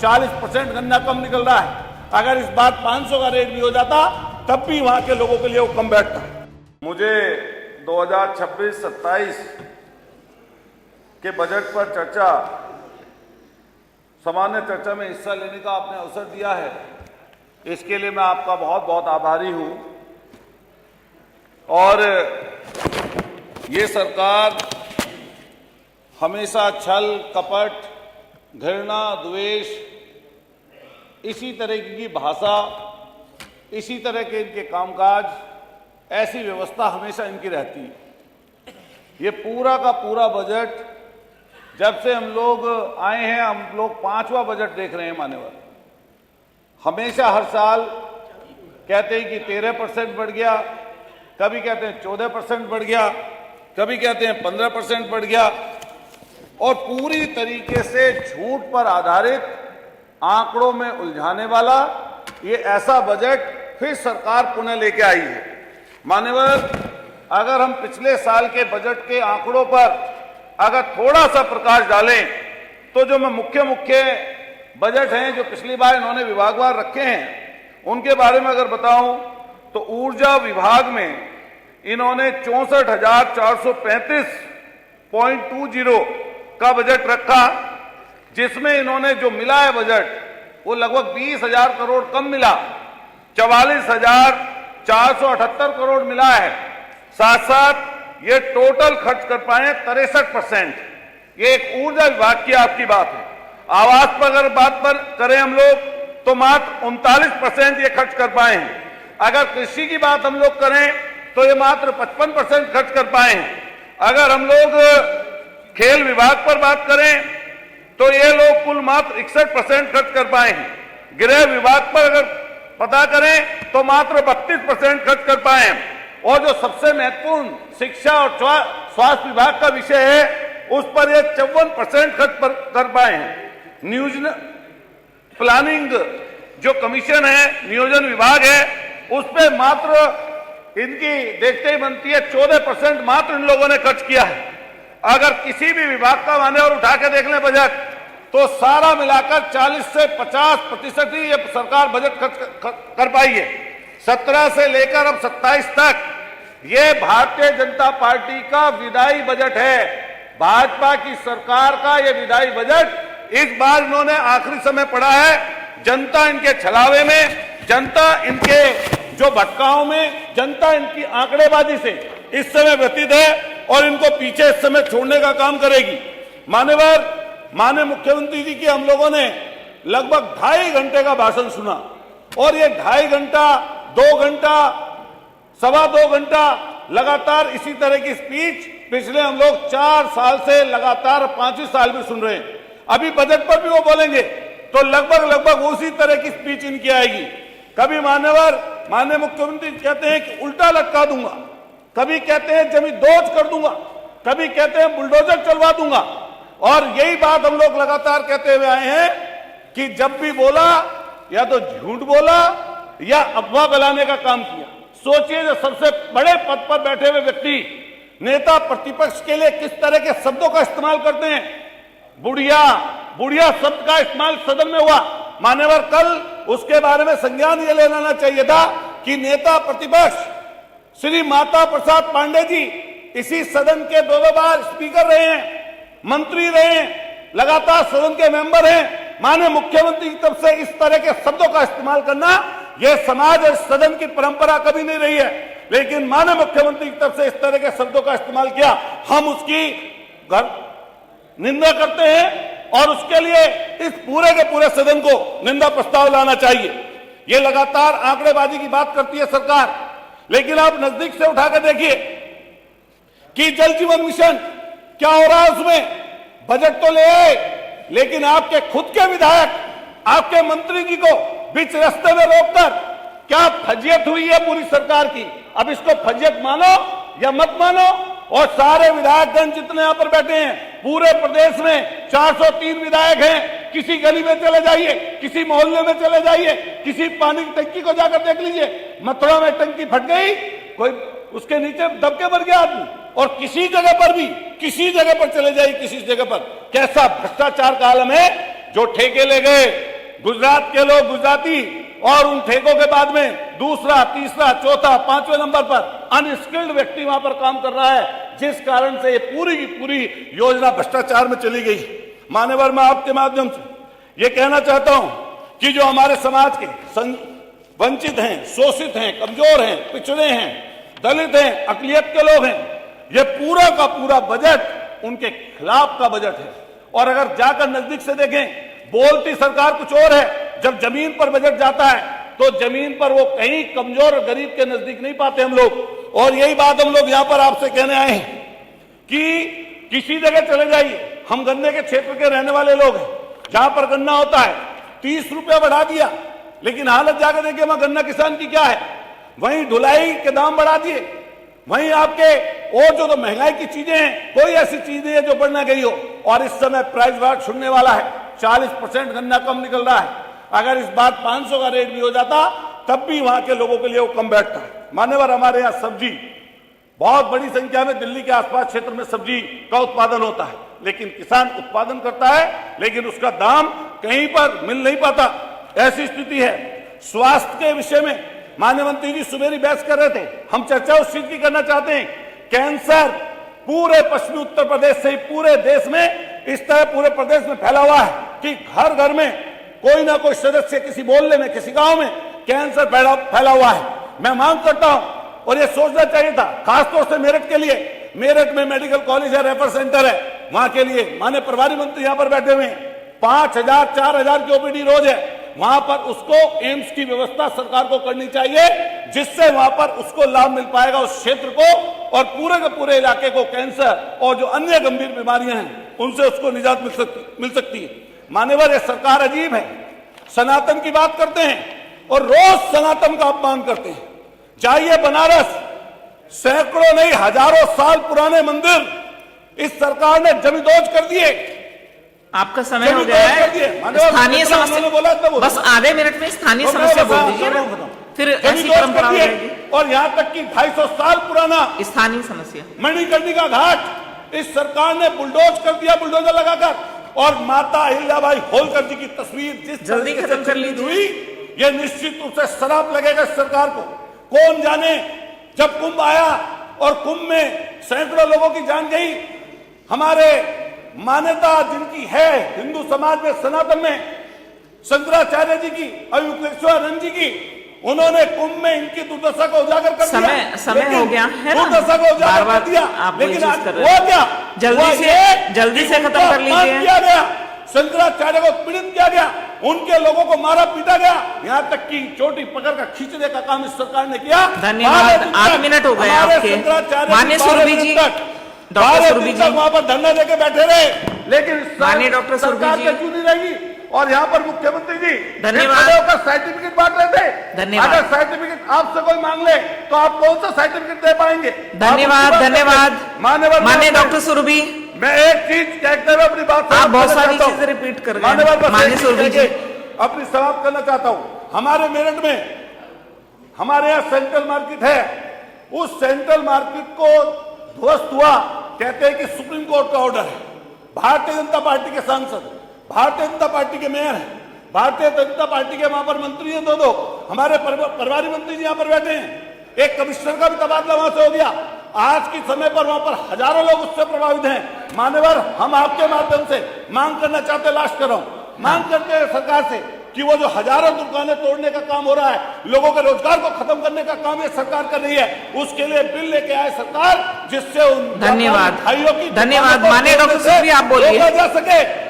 40% गन्ना कम निकल रहा है। अगर इस बार 500 का रेट भी हो जाता तब भी वहां के लोगों के लिए वो कम बैठता। मुझे 2026-27 के बजट पर चर्चा, सामान्य चर्चा में हिस्सा लेने का आपने अवसर दिया है, इसके लिए मैं आपका बहुत बहुत आभारी हूं। और ये सरकार हमेशा छल कपट, घृणा, द्वेष, इसी तरह की भाषा, इसी तरह के इनके कामकाज, ऐसी व्यवस्था हमेशा इनकी रहती है। ये पूरा का पूरा बजट, जब से हम लोग आए हैं, हम लोग 5वां बजट देख रहे हैं मान्यवर, हमेशा हर साल कहते हैं कि 13% बढ़ गया, कभी कहते हैं 14% बढ़ गया, कभी कहते हैं 15% बढ़ गया, और पूरी तरीके से झूठ पर आधारित, आंकड़ों में उलझाने वाला ये ऐसा बजट फिर सरकार पुनः लेके आई है। मान्यवर, अगर हम पिछले साल के बजट के आंकड़ों पर अगर थोड़ा सा प्रकाश डालें तो जो मैं मुख्य बजट हैं जो पिछली बार इन्होंने विभागवार रखे हैं, उनके बारे में अगर बताऊं तो ऊर्जा विभाग में इन्होंने 64,435.20 का बजट रखा, जिसमें इन्होंने जो मिला है बजट वो लगभग 20,000 करोड़ कम मिला, 44,478 करोड़ मिला है। साथ साथ ये टोटल खर्च कर पाए 63%। ये एक ऊर्जा विभाग की आपकी बात है। आवास पर अगर बात पर करें हम लोग तो मात्र 39% ये खर्च कर पाए हैं। अगर कृषि की बात हम लोग करें तो ये मात्र 55% खर्च कर पाए हैं। अगर हम लोग खेल विभाग पर बात करें तो ये लोग कुल मात्र 61% खर्च कर पाए हैं। गृह विभाग पर अगर पता करें तो मात्र 32% खर्च कर पाए हैं। और जो सबसे महत्वपूर्ण शिक्षा और स्वास्थ्य विभाग का विषय है, उस पर ये 54% खर्च कर पाए हैं। नियोजन प्लानिंग जो कमीशन है, नियोजन विभाग है, उस पर मात्र इनकी देखते ही बनती है 14% मात्र इन लोगों ने खर्च किया है। अगर किसी भी विभाग का माने और उठा के देख लें बजट, तो सारा मिलाकर 40 से 50% ही ये सरकार बजट खर्च कर पाई है। 17 से लेकर अब 27 तक ये भारतीय जनता पार्टी का विदाई बजट है। भाजपा की सरकार का ये विदाई बजट इस बार इन्होंने आखिरी समय पड़ा है। जनता इनके छलावे में, जनता इनके जो भटकाओं में, जनता इनकी आंकड़ेबाजी से इस समय व्यतीत है और इनको पीछे इस समय छोड़ने का काम करेगी। मान्यवर, माननीय मुख्यमंत्री जी की हम लोगों ने लगभग 2.5 घंटे का भाषण सुना, और ये 2.5 घंटा, 2 घंटा, 2.25 घंटा लगातार इसी तरह की स्पीच पिछले हम लोग 4 साल से लगातार 5 साल भी सुन रहे हैं। अभी बजट पर भी वो बोलेंगे तो लगभग उसी तरह की स्पीच इनकी आएगी। कभी माननीय मुख्यमंत्री कहते हैं कि उल्टा लटका दूंगा, कभी कहते हैं जमीन दोज कर दूंगा, कभी कहते हैं बुलडोजर चलवा दूंगा। और यही बात हम लोग लगातार कहते हुए आए हैं कि जब भी बोला या तो झूठ बोला या अफवाह फैलाने का काम किया। सोचिए, जो सबसे बड़े पद पर बैठे हुए व्यक्ति, नेता प्रतिपक्ष के लिए किस तरह के शब्दों का इस्तेमाल करते हैं। बुढ़िया शब्द का इस्तेमाल सदन में हुआ। मान्यवर, कल उसके बारे में संज्ञान ये ले लेना चाहिए था कि नेता प्रतिपक्ष श्री माता प्रसाद पांडे जी इसी सदन के 2 बार स्पीकर रहे हैं, मंत्री रहे हैं, लगातार सदन के मेंबर हैं। माननीय मुख्यमंत्री की तरफ से इस तरह के शब्दों का इस्तेमाल करना, यह समाज और सदन की परंपरा कभी नहीं रही है। लेकिन माननीय मुख्यमंत्री की तरफ से इस तरह के शब्दों का इस्तेमाल किया, हम उसकी निंदा करते हैं और उसके लिए इस पूरे के पूरे सदन को निंदा प्रस्ताव लाना चाहिए। ये लगातार आंकड़ेबाजी की बात करती है सरकार, लेकिन आप नजदीक से उठा कर देखिए कि जल जीवन मिशन क्या हो रहा है। उसमें बजट तो ले आए, लेकिन आपके खुद के विधायक, आपके मंत्री जी को बीच रास्ते में रोककर क्या फजियत हुई है पूरी सरकार की। अब इसको फजियत मानो या मत मानो, और सारे विधायकगण जितने यहां पर बैठे हैं, पूरे प्रदेश में 403 विधायक हैं। किसी गली में चले जाइए, किसी मोहल्ले में चले जाइए, किसी पानी की टंकी को जाकर देख लीजिए। मथुरा में टंकी फट गई, कोई उसके नीचे दबके मर गया आदमी। और किसी जगह पर भी, किसी जगह पर चले जाइए, किसी जगह पर कैसा भ्रष्टाचार का आलम है। जो ठेके ले गए गुजरात के लोग गुजराती और उन ठेकों के बाद में दूसरा, तीसरा, चौथा, पांचवें नंबर पर अनस्किल्ड व्यक्ति वहां पर काम कर रहा है, जिस कारण से ये पूरी की पूरी योजना भ्रष्टाचार में चली गई। मान्यवर, मैं आपके माध्यम से ये कहना चाहता हूं कि जो हमारे समाज के वंचित हैं, शोषित हैं, कमजोर हैं, पिछड़े हैं, दलित हैं, अकलियत के लोग हैं, ये पूरा का पूरा बजट उनके खिलाफ का बजट है। और अगर जाकर नजदीक से देखें, बोलती सरकार कुछ और है, जब जमीन पर बजट जाता है तो जमीन पर वो कहीं कमजोर और गरीब के नजदीक नहीं पाते हम लोग। और यही बात हम लोग यहां पर आपसे कहने आए हैं कि किसी जगह चले जाइए, हम गन्ने के क्षेत्र के रहने वाले लोग हैं, जहां पर गन्ना होता है 30 रुपया बढ़ा दिया, लेकिन हालत जाकर देखिए वहां गन्ना किसान की क्या है। वहीं ढुलाई के दाम बढ़ा दिए, वहीं आपके और जो महंगाई की चीजें हैं, कोई ऐसी चीज नहीं है जो बढ़ ना गई हो। और इस समय प्राइस वार छूटने वाला है, 40% गन्ना कम निकल रहा है। अगर इस बार 500 का रेट भी हो जाता तब भी वहां के लोगों के लिए वो कम बैठता है। मान्यवर, हमारे यहाँ सब्जी बहुत बड़ी संख्या में दिल्ली के आसपास क्षेत्र में सब्जी का उत्पादन होता है, लेकिन किसान उत्पादन करता है लेकिन उसका दाम कहीं पर मिल नहीं पाता, ऐसी स्थिति है। स्वास्थ्य के विषय में माननीय मंत्री जी सुबेरी बहस कर रहे थे, हम चर्चा उस चीज की करना चाहते हैं। कैंसर पूरे पश्चिमी उत्तर प्रदेश से ही पूरे देश में इस तरह पूरे प्रदेश में फैला हुआ है कि घर घर में कोई ना कोई सदस्य किसी मोहल्ले में, किसी गांव में कैंसर फैला हुआ है। मैं मांग करता हूं, और ये सोचना चाहिए था खासतौर से मेरठ के लिए। मेरठ में मेडिकल कॉलेज है, रेफर सेंटर है, वहां के लिए माननीय प्रभारी मंत्री यहां पर बैठे हुए हैं, 5000 4000 की ओपीडी रोज है। वहां पर उसको एम्स की व्यवस्था सरकार को करनी चाहिए, जिससे वहां पर उसको लाभ मिल पाएगा, उस क्षेत्र को और पूरे के पूरे इलाके को कैंसर और जो अन्य गंभीर बीमारियां हैं उनसे उसको निजात मिल सकती है। मान्यवर, ये सरकार अजीब है, सनातन की बात करते हैं और रोज सनातन का अपमान करते हैं। जाइए बनारस, सैकड़ों नहीं हजारों साल पुराने मंदिर इस सरकार ने जमींदोज कर दिए। आपका समय हो गया है। स्थानीय समस्या बस आधे मिनट में स्थानीय समस्या बोल दीजिए ना, फिर ऐसी परंपरा हो जाएगी। और यहाँ तक कि 250 साल पुराना स्थानीय समस्या मणिकर्णिका घाट इस सरकार ने बुलडोज कर दिया, बुलडोजर लगाकर। और माता अहिल्याबाई होलकर जी की तस्वीर जिस जल्दी खत्म कर लीजिए हुई, ये निश्चित रूप से शराब लगेगा इस सरकार को। कौन जाने जब कुंभ आया और कुंभ में सैकड़ों लोगों की जान गई, हमारे मान्यता जिनकी है हिंदू समाज में, सनातन में, शंकराचार्य जी की, अयुक्तेश्वरानंद जी की, उन्होंने कुंभ में इनकी दुर्दशा को उजागर कर दिया। समय हो गया है ना, दुर्दशा को उजागर कर दिया, लेकिन आज हुआ क्या? जल्दी से खत्म कर लीजिए। किया गया, शंकराचार्य को पीड़ित किया गया, उनके लोगों को मारा पीटा गया, यहाँ तक कि चोटी पकड़कर खींचने का काम इस सरकार ने किया। धन्यवाद, 8 मिनट हो गए आपके। माननीय सुरभि जी, डॉक्टर सुरभि जी वहां पर धरना देके बैठे रहे, लेकिन माननीय डॉक्टर सुरभि जी क्यों नहीं रहेगी? और यहाँ पर मुख्यमंत्री जी धन्यवाद का सर्टिफिकेट बांट रहे थे। धन्यवाद। अगर सर्टिफिकेट आपसे कोई मांग ले तो आप कौन सा सर्टिफिकेट दे पाएंगे? धन्यवाद, धन्यवाद माननीय डॉक्टर सुरभि। मैं एक चीज कहते हुए अपनी बात आप बहुत सारी चीजें रिपीट कर रहे हैं। माननीय सुरभि जी, अपनी समाप्त करना चाहता हूँ। हमारे मेरठ में हमारे यहाँ सेंट्रल मार्केट है, उस सेंट्रल मार्केट को ध्वस्त हुआ, कहते हैं कि सुप्रीम कोर्ट का ऑर्डर है। भारतीय जनता पार्टी के सांसद, भारतीय जनता पार्टी के मेयर हैं, भारतीय जनता पार्टी के वहां पर मंत्री हैं, दो हमारे प्रभारी मंत्री जी यहाँ पर बैठे हैं। एक कमिश्नर का भी तबादला वहां से हो गया। आज के समय पर वहां पर हजारों लोग उससे प्रभावित हैं। मान्यवर, हम आपके माध्यम से मांग करना चाहते, लास्ट कर रहा हूं, मांग करते हैं सरकार से कि वो जो हजारों दुकानें तोड़ने का काम हो रहा है, लोगों के रोजगार को खत्म करने का काम ये सरकार कर रही है, उसके लिए बिल लेके आए सरकार, जिससे उन धन्यवाद भाइयों की धन्यवाद माननीय डॉक्टर सुरभि, आप बोलिए। जा सके।